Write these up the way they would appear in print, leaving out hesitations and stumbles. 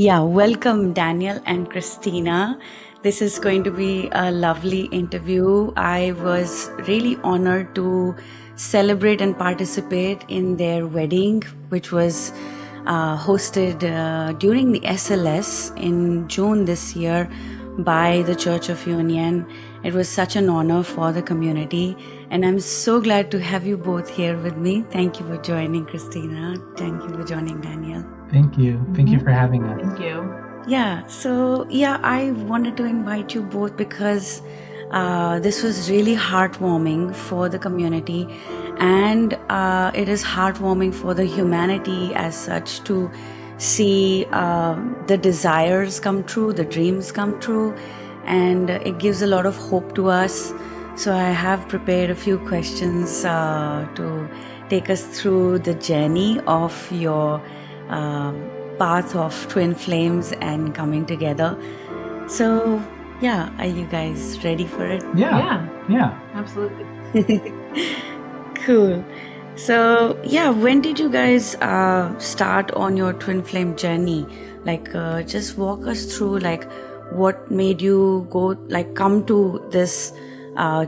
Yeah, welcome, Daniel and Christina. This is going to be a lovely interview. I was really honored to celebrate and participate in their wedding, which was hosted during the SLS in June this year by the Church of Union. It was such an honor for the community, and I'm so glad to have you both here with me. Thank you for joining, Christina. Thank you for joining, Daniel. Thank you. Thank you for having us. Thank you. I wanted to invite you both because this was really heartwarming for the community, and it is heartwarming for the humanity as such to see the desires come true, the dreams come true, and it gives a lot of hope to us. So I have prepared a few questions to take us through the journey of your path of twin flames and coming together. So, are you guys ready for it? Yeah. Absolutely. Cool. So, when did you guys start on your twin flame journey? Just walk us through, what made you come to this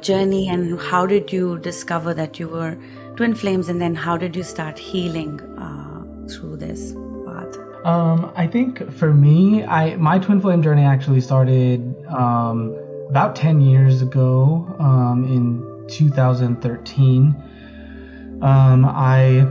journey, and how did you discover that you were twin flames, and then how did you start healing through this path? I think for me, my twin flame journey actually started about 10 years ago, in 2013. I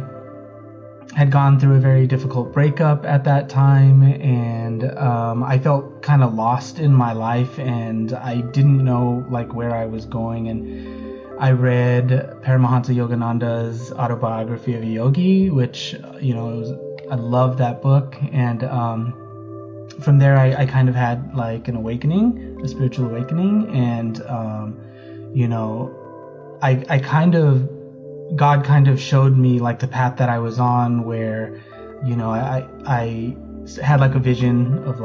had gone through a very difficult breakup at that time, and I felt kind of lost in my life, and I didn't know where I was going. And I read Paramahansa Yogananda's Autobiography of a Yogi, which I loved that book, and from there I kind of had an awakening, a spiritual awakening, and God kind of showed me the path that I was on, where I had a vision of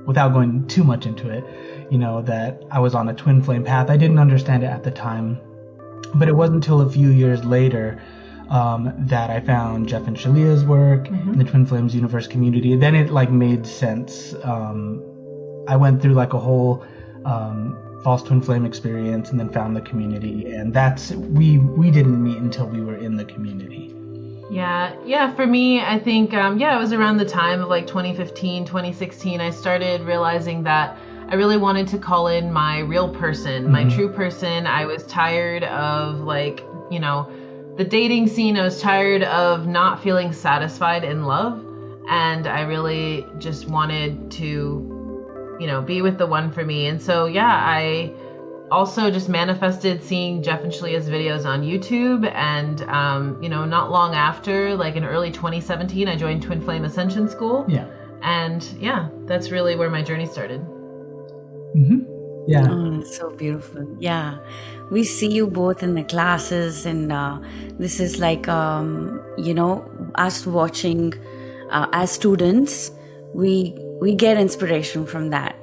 without going too much into it, that I was on a twin flame path. I didn't understand it at the time, but it wasn't until a few years later that I found Jeff and Shalia's work in the Twin Flames Universe community. Then it made sense. I went through a whole false twin flame experience, and then found the community, and we didn't meet until we were in the community. Yeah. For me, I think it was around the time of 2015, 2016. I started realizing that I really wanted to call in my real person, my true person. I was tired of the dating scene. I was tired of not feeling satisfied in love, and I really just wanted to be with the one for me. And so I also just manifested seeing Jeff and Shalia's videos on YouTube, and not long after, in early 2017, I joined Twin Flame Ascension School. And that's really where my journey started. Yeah. Oh, that's so beautiful. Yeah. We see you both in the classes, and this is us watching as students, we get inspiration from that.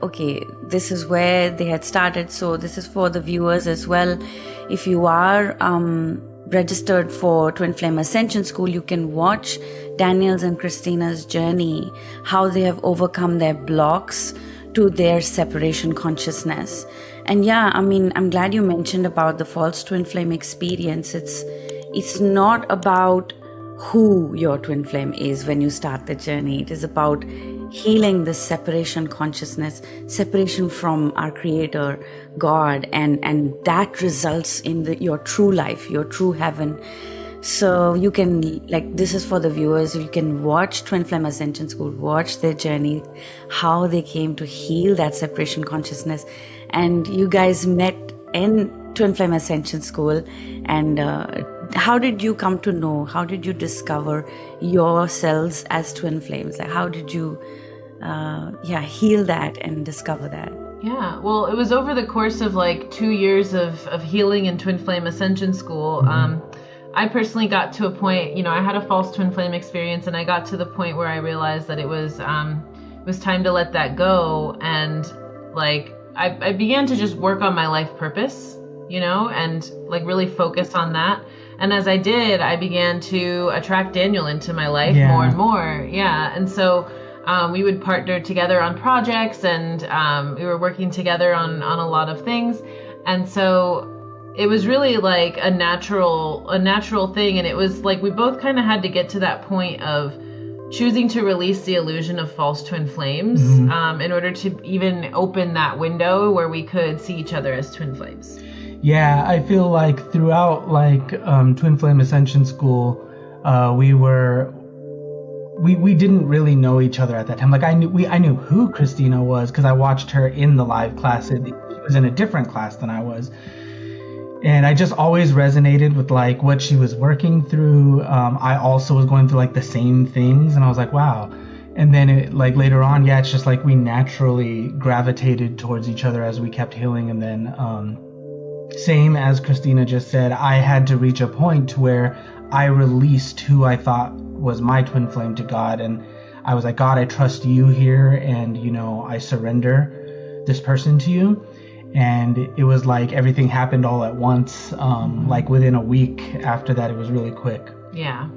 Okay, this is where they had started, so this is for the viewers as well. If you are registered for Twin Flame Ascension School, you can watch Daniel's and Christina's journey, how they have overcome their blocks to their separation consciousness. And I'm glad you mentioned about the false twin flame experience. It's not about who your twin flame is when you start the journey. It is about healing the separation consciousness, separation from our creator, God, and that results in your true life, your true heaven. So you can, this is for the viewers, you can watch Twin Flame Ascension School, watch their journey, how they came to heal that separation consciousness. And you guys met in Twin Flame Ascension School, and how did you come to know, how did you discover yourselves as twin flames? How did you heal that and discover that? Yeah, well, it was over the course of 2 years of healing in Twin Flame Ascension School. I personally got to a point, I had a false twin flame experience, and I got to the point where I realized that it was time to let that go. And I began to just work on my life purpose, and really focus on that. And as I did, I began to attract Daniel into my life more and more. Yeah. And so we would partner together on projects, and we were working together on a lot of things. And so it was really like a natural thing. And it was like we both kind of had to get to that point of choosing to release the illusion of false twin flames, in order to even open that window where we could see each other as twin flames. Yeah, I feel like throughout like Twin Flame Ascension School, we didn't really know each other at that time. Like I knew who Christina was because I watched her in the live class. She was in a different class than I was. And I just always resonated with like what she was working through. I also was going through like the same things, and I was like, wow. And then it, like later on, yeah, it's just like we naturally gravitated towards each other as we kept healing. And then same as Christina just said, I had to reach a point where I released who I thought was my twin flame to God, and I was like, God, I trust you here, and I surrender this person to you. And it was like everything happened all at once. Like within a week after that, it was really quick. Yeah,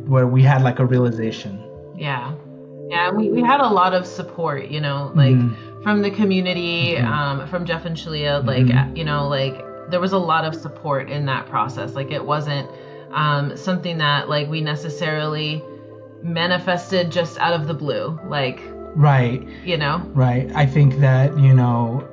where we had like a realization. We had a lot of support, like from the community, from Jeff and Shalia, like there was a lot of support in that process. Like it wasn't something that like we necessarily manifested just out of the blue, like right. I think that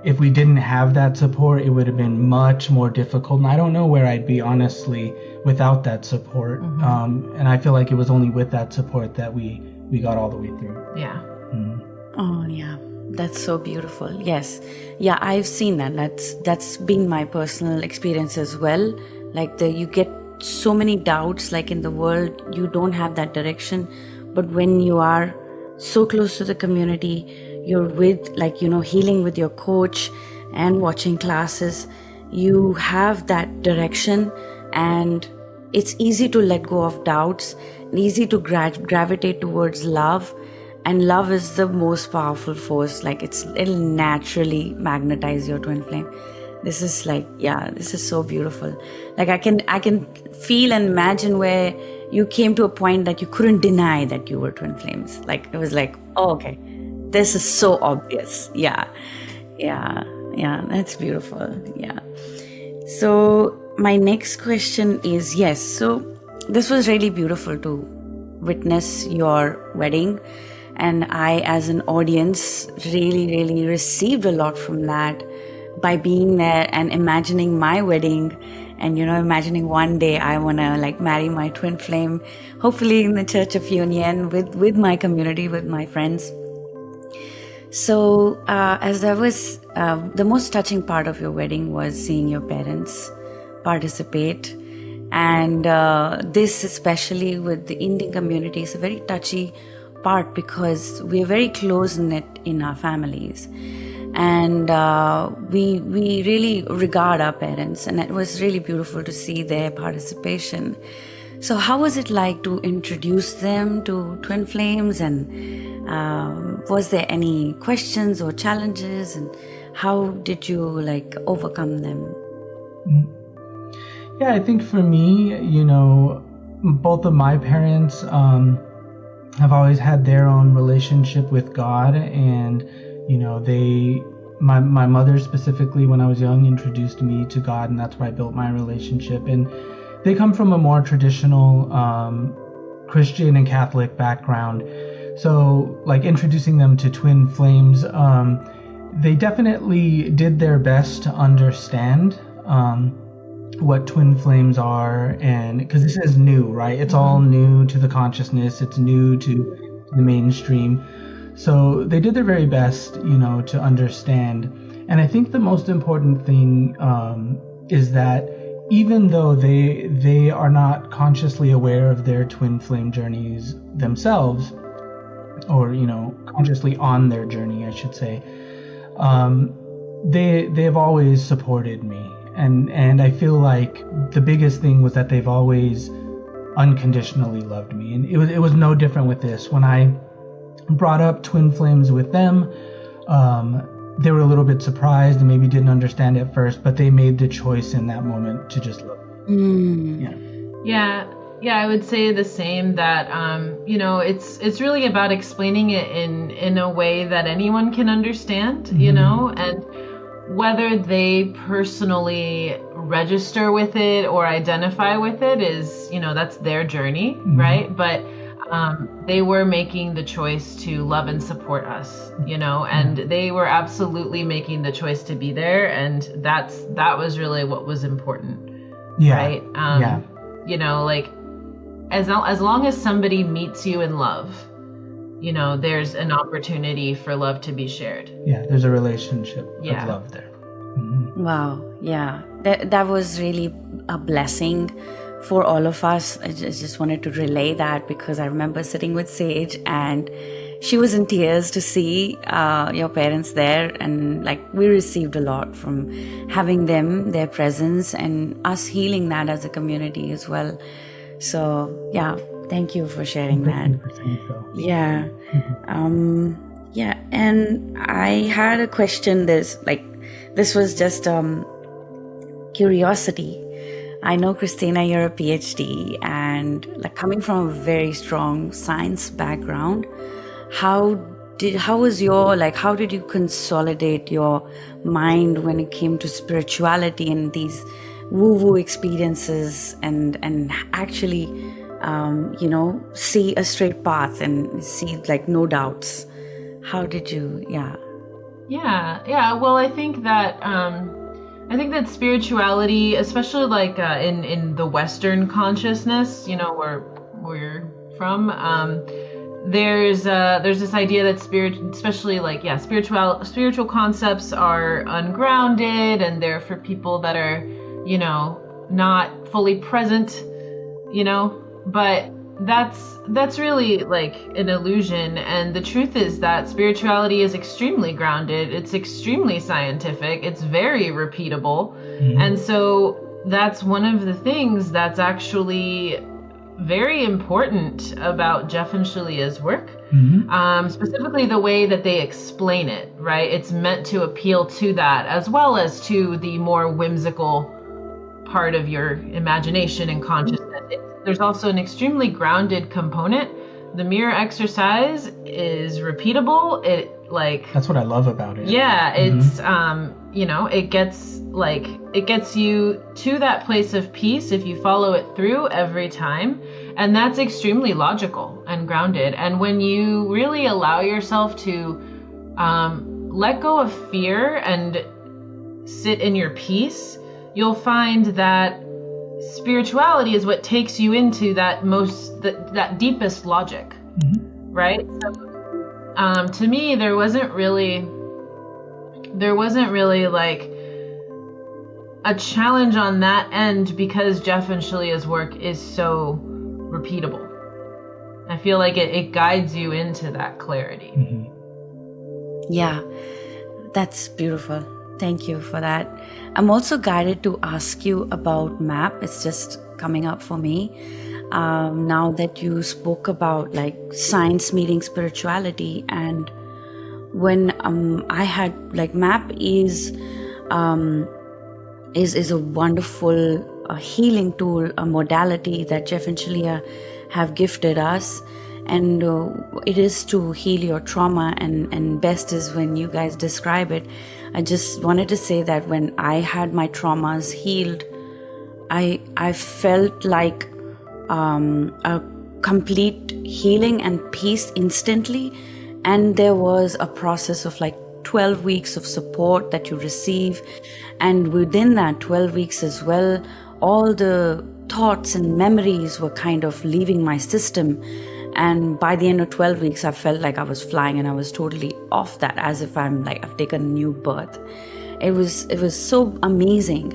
if we didn't have that support, it would have been much more difficult, and I don't know where I'd be honestly without that support. And I feel like it was only with that support that we got all the way through. Oh yeah, that's so beautiful. Yes, yeah, I've seen that. That's been my personal experience as well. Like you get so many doubts, like in the world you don't have that direction, but when you are so close to the community, you're with healing with your coach and watching classes, you have that direction, and it's easy to let go of doubts, easy to gravitate towards love. And love is the most powerful force. Like it'll naturally magnetize your twin flame. This is this is so beautiful. Like I can feel and imagine where you came to a point that you couldn't deny that you were twin flames. Like it was like, oh, okay, this is so obvious. Yeah, that's beautiful. Yeah. So my next question is, yes, so this was really beautiful to witness your wedding. And I, as an audience, really, really received a lot from that by being there and imagining my wedding, and imagining one day I want to marry my twin flame, hopefully in the Church of Union with my community, with my friends. So as there was the most touching part of your wedding was seeing your parents participate, and this, especially with the Indian community, is a very touchy part because we are very close-knit in our families, and we really regard our parents, and it was really beautiful to see their participation. So how was it like to introduce them to twin flames, and was there any questions or challenges, and how did you overcome them? Yeah, I think for me, both of my parents have always had their own relationship with God, and my mother specifically, when I was young, introduced me to God, and that's where I built my relationship. And they come from a more traditional Christian and Catholic background, so introducing them to twin flames, they definitely did their best to understand what twin flames are, and because this is new, right? It's all new to the consciousness, it's new to the mainstream, so they did their very best to understand. And I think the most important thing is that even though they are not consciously aware of their twin flame journeys themselves, or consciously on their journey, I should say, they have always supported me. And I feel like the biggest thing was that they've always unconditionally loved me. And it was no different with this. When I brought up twin flames with them, they were a little bit surprised and maybe didn't understand at first, but they made the choice in that moment to just love me. Yeah. I would say the same, that it's really about explaining it in a way that anyone can understand, and whether they personally register with it or identify with it is, that's their journey, right? But they were making the choice to love and support us, and they were absolutely making the choice to be there, and that was really what was important, right? Like, as long as somebody meets you in love, there's an opportunity for love to be shared. Yeah, there's a relationship of love there. Wow, yeah, that was really a blessing for all of us. I just wanted to relay that, because I remember sitting with Sage and she was in tears to see your parents there, and like we received a lot from having them, their presence, and us healing that as a community as well. So yeah, thank you for sharing that. Yeah. Yeah, and I had a question. This was just curiosity. I know, Christina, you're a PhD, and like coming from a very strong science background, how did you consolidate your mind when it came to spirituality and these woo-woo experiences, and actually see a straight path and see like no doubts? How did you? Well, I think that spirituality, especially like in the Western consciousness, where you're from, there's this idea that spiritual concepts are ungrounded, and they're for people that are, not fully present, but that's really like an illusion. And the truth is that spirituality is extremely grounded. It's extremely scientific. It's very repeatable. And so that's one of the things that's actually very important about Jeff and Shalia's work, specifically the way that they explain it, right? It's meant to appeal to that, as well as to the more whimsical part of your imagination and consciousness. There's also an extremely grounded component. The mirror exercise is repeatable. That's what I love about it. Yeah, it's it gets you to that place of peace if you follow it through every time, and that's extremely logical and grounded. And when you really allow yourself to let go of fear and sit in your peace, you'll find that spirituality is what takes you into that deepest logic, right? So, to me, there wasn't really like a challenge on that end, because Jeff and Shalia's work is so repeatable. I feel like it guides you into that clarity. Yeah, that's beautiful. Thank you for that. I'm also guided to ask you about MAP. It's just coming up for me. Now that you spoke about like science meeting spirituality, and when I had like MAP is a wonderful healing tool, a modality that Jeff and Shalia have gifted us. And it is to heal your trauma, and best is when you guys describe it. I just wanted to say that when I had my traumas healed, I felt like a complete healing and peace instantly. And there was a process of like 12 weeks of support that you receive. And within that 12 weeks as well, all the thoughts and memories were kind of leaving my system. And by the end of 12 weeks, I felt like I was flying, and I was totally off that, as if I've taken a new birth. It was so amazing.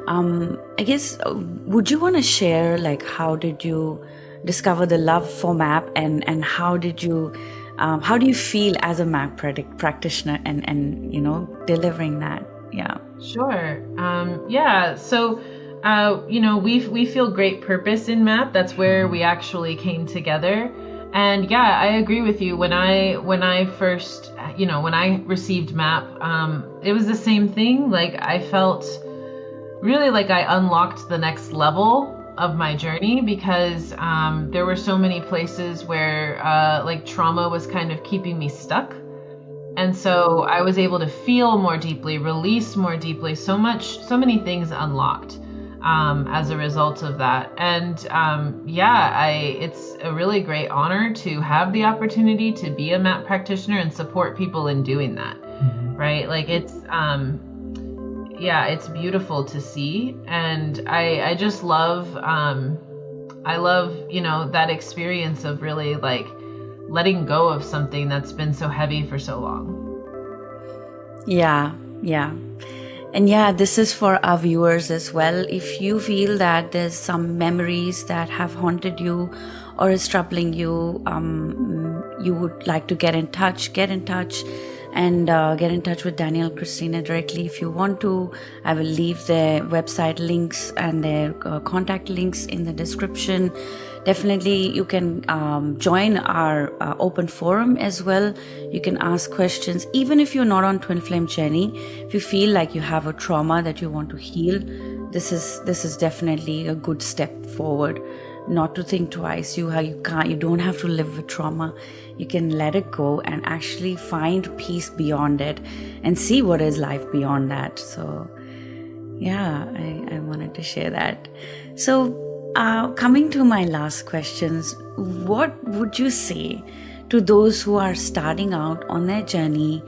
I guess, would you want to share, like, how did you discover the love for MAP, and how do you feel as a MAP practitioner and delivering that? Yeah. Sure. So, we feel great purpose in MAP. That's where we actually came together. And yeah, I agree with you. When I first, when I received MAP, it was the same thing. Like, I felt really like I unlocked the next level of my journey because there were so many places where like trauma was kind of keeping me stuck. And so I was able to feel more deeply, release more deeply, so many things unlocked as a result of that. And it's a really great honor to have the opportunity to be a MAP practitioner and support people in doing that, right? Like it's beautiful to see. And I just love, that experience of really like letting go of something that's been so heavy for so long. Yeah. And this is for our viewers as well. If you feel that there's some memories that have haunted you or is troubling you, you would like to get in touch and get in touch with Daniel Christina directly if you want to. I will leave their website links and their contact links in the description. Definitely you can join our open forum as well. You can ask questions. Even if you're not on Twin Flame journey, if you feel like you have a trauma that you want to heal, this is definitely a good step forward. Not to think twice. You don't have to live with trauma. You can let it go and actually find peace beyond it and see what is life beyond that. So I wanted to share that. So coming to my last questions, what would you say to those who are starting out on their journey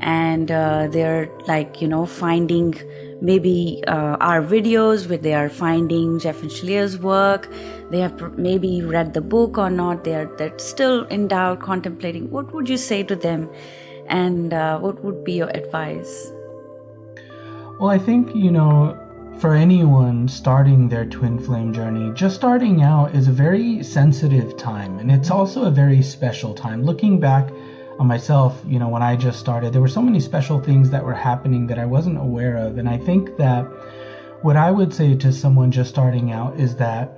and they're like, finding maybe our videos where they are finding Jeff and Shalia's work, they have maybe read the book or not, they're still in doubt, contemplating. What would you say to them, and what would be your advice? Well, I think, for anyone starting their twin flame journey, just starting out is a very sensitive time, and it's also a very special time. Looking back on myself, when I just started, there were so many special things that were happening that I wasn't aware of. And I think that what I would say to someone just starting out is that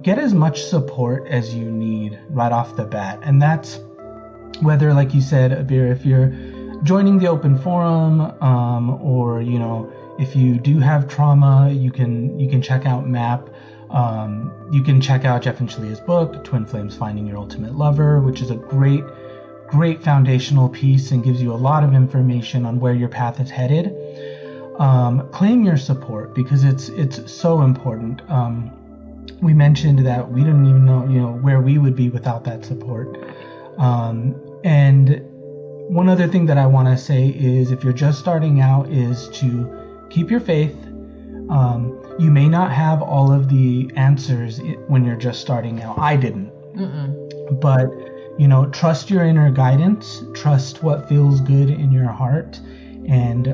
get as much support as you need right off the bat. And that's whether, like you said, Abir, if you're joining the open forum, or if you do have trauma, you can check out MAP. You can check out Jeff and Shalia's book, Twin Flames: Finding Your Ultimate Lover, which is a great foundational piece and gives you a lot of information on where your path is headed. Claim your support, because it's so important. We mentioned that we didn't even know where we would be without that support. And one other thing that I want to say is, if you're just starting out, is to keep your faith. You may not have all of the answers when you're just starting out. I didn't. But trust your inner guidance, trust what feels good in your heart, and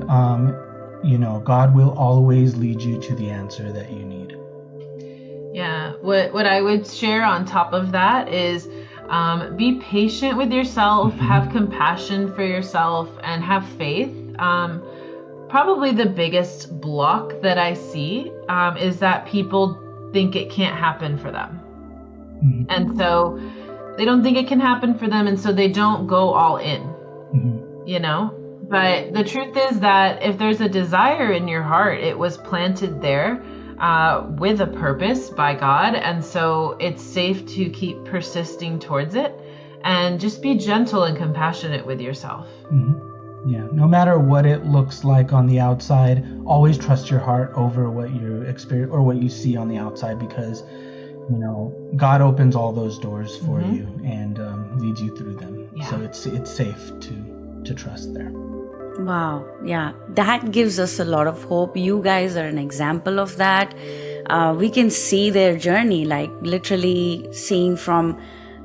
God will always lead you to the answer that you need. Yeah, what I would share on top of that is be patient with yourself, have compassion for yourself, and have faith. Probably the biggest block that I see is that people think it can't happen for them. And so they don't think it can happen for them, and so they don't go all in, But the truth is that if there's a desire in your heart, it was planted there with a purpose by God, and so it's safe to keep persisting towards it, and just be gentle and compassionate with yourself. Yeah, no matter what it looks like on the outside, always trust your heart over what you experience or what you see on the outside, because God opens all those doors for you and leads you through them. Yeah. So it's safe to trust there. Wow. Yeah. That gives us a lot of hope. You guys are an example of that. We can see their journey, like literally seeing from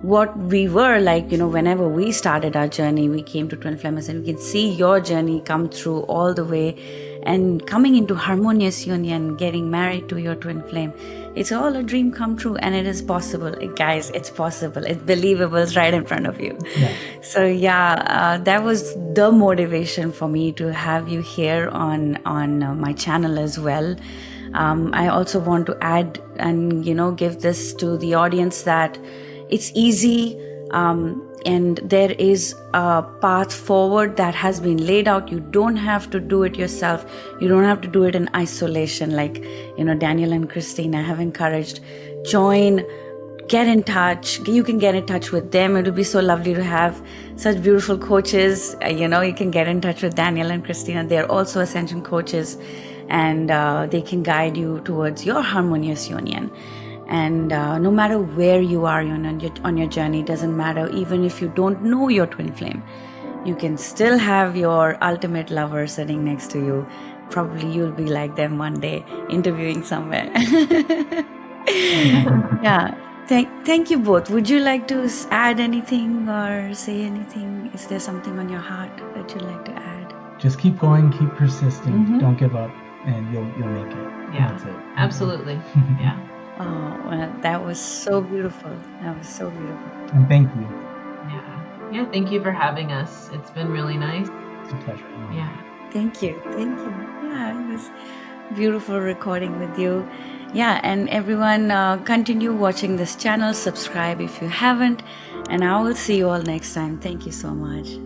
what we were like, whenever we started our journey, we came to Twin Flames, and we can see your journey come through all the way and coming into harmonious union, getting married to your twin flame. It's all a dream come true, and it is possible. Guys, it's possible. It's believable. It's right in front of you. Yeah. So that was the motivation for me to have you here on my channel as well. I also want to add and give this to the audience that it's easy. and there is a path forward that has been laid out. You don't have to do it yourself. You don't have to do it in isolation. Like, Daniel and Christina have encouraged, join, get in touch. You can get in touch with them. It will be so lovely to have such beautiful coaches. You can get in touch with Daniel and Christina. They're also Ascension coaches, and they can guide you towards your harmonious union. And no matter where you are on your journey, doesn't matter. Even if you don't know your twin flame, you can still have your ultimate lover sitting next to you. Probably you'll be like them one day, interviewing somewhere. Yeah. Thank you both. Would you like to add anything or say anything? Is there something on your heart that you'd like to add? Just keep going, keep persisting, don't give up, and you'll make it. Yeah, That's it. absolutely. Yeah. Oh, well, that was so beautiful. That was so beautiful. And thank you. Yeah. Thank you for having us. It's been really nice. It's a pleasure. Yeah. Thank you. Yeah, it was beautiful recording with you. Yeah, and everyone, continue watching this channel. Subscribe if you haven't, and I will see you all next time. Thank you so much.